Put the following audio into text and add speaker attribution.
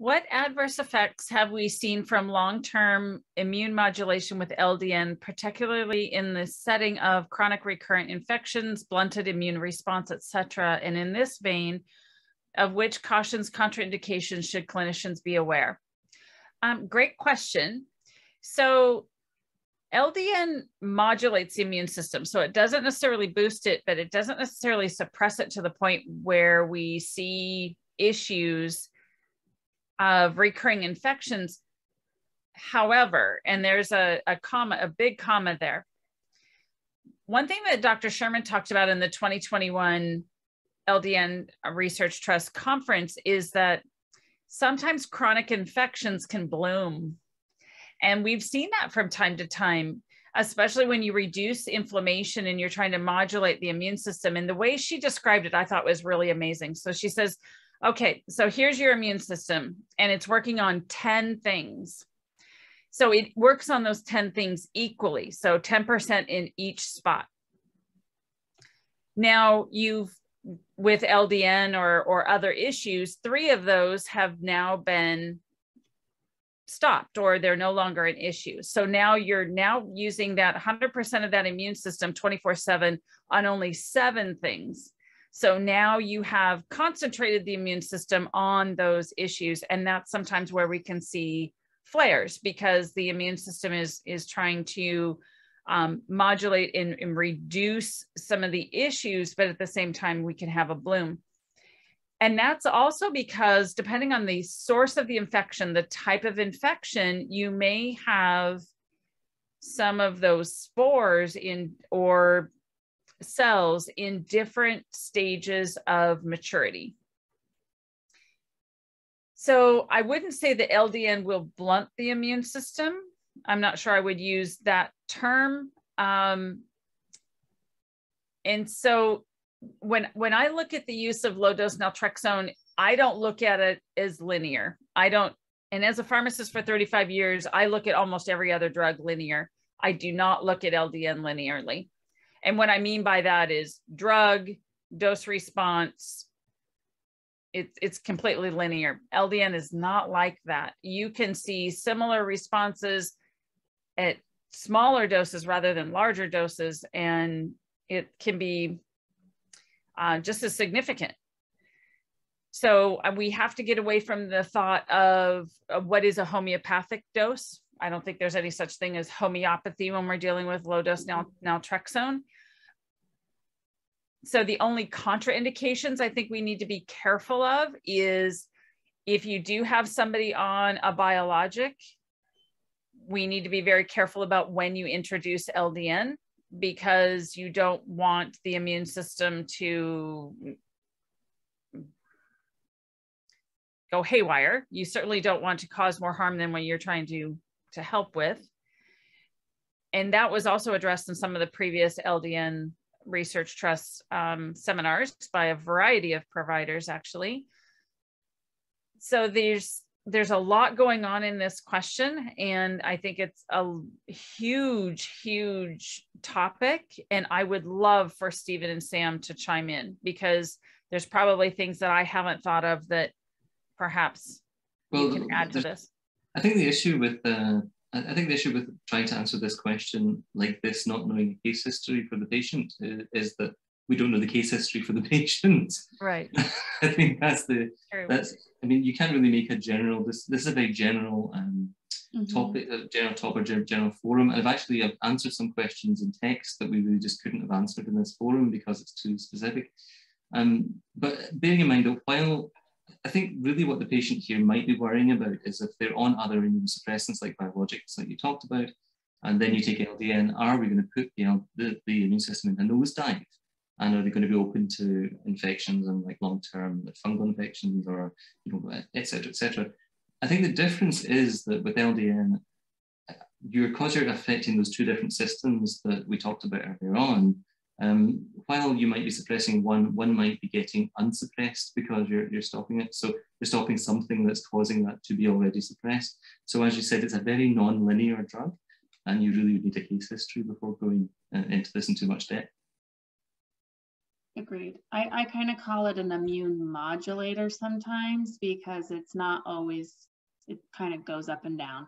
Speaker 1: What adverse effects have we seen from long-term immune modulation with LDN, particularly in the setting of chronic recurrent infections, blunted immune response, et cetera? And in this vein, of which cautions, contraindications should clinicians be aware? Great question. So LDN modulates the immune system. So it doesn't necessarily boost it, but it doesn't necessarily suppress it to the point where we see issues of recurring infections. However, and there's a big comma there. One thing that Dr. Sherman talked about in the 2021 LDN Research Trust Conference is that sometimes chronic infections can bloom. And we've seen that from time to time, especially when you reduce inflammation and you're trying to modulate the immune system. And the way she described it, I thought was really amazing. So she says, okay, so here's your immune system and it's working on 10 things. So it works on those 10 things equally. So 10% in each spot. Now with LDN or other issues, 3 of those have now been stopped or they're no longer an issue. So now you're using that 100% of that immune system 24/7 on only 7 things. So now you have concentrated the immune system on those issues. And that's sometimes where we can see flares because the immune system is trying to modulate and reduce some of the issues, but at the same time, we can have a bloom. And that's also because depending on the source of the infection, the type of infection, you may have some of those spores or cells in different stages of maturity. So I wouldn't say that LDN will blunt the immune system. I'm not sure I would use that term. And so when I look at the use of low dose naltrexone, I don't look at it as linear. And as a pharmacist for 35 years, I look at almost every other drug linear. I do not look at LDN linearly. And what I mean by that is drug, dose response, it's completely linear. LDN is not like that. You can see similar responses at smaller doses rather than larger doses, and it can be just as significant. So we have to get away from the thought of what is a homeopathic dose. I don't think there's any such thing as homeopathy when we're dealing with low dose naltrexone. So the only contraindications I think we need to be careful of is if you do have somebody on a biologic, we need to be very careful about when you introduce LDN because you don't want the immune system to go haywire. You certainly don't want to cause more harm than what you're trying to help with. And that was also addressed in some of the previous LDN Research Trust seminars by a variety of providers, actually. So there's a lot going on in this question, and I think it's a huge, huge topic. And I would love for Stephen and Sam to chime in because there's probably things that I haven't thought of that perhaps you can add to this.
Speaker 2: I think the issue with trying to answer this question like this, not knowing the case history for the patient, is that we don't know the case history for the patient.
Speaker 1: Right.
Speaker 2: I think I mean, you can't really make a general, this is a very general topic, general forum. And I've answered some questions in text that we really just couldn't have answered in this forum because it's too specific. But bearing in mind that while I think really what the patient here might be worrying about is if they're on other immunosuppressants like biologics like you talked about, and then you take LDN, are we going to put the immune system in a nosedive? And are they going to be open to infections and like long-term fungal infections or, et cetera, et cetera? I think the difference is that with LDN, because you're affecting those 2 different systems that we talked about earlier on, while you might be suppressing one might be getting unsuppressed because you're stopping it. So you're stopping something that's causing that to be already suppressed. So as you said, it's a very non-linear drug, and you really need a case history before going into this in too much depth.
Speaker 3: Agreed. I kind of call it an immune modulator sometimes because it's not always, it kind of goes up and down.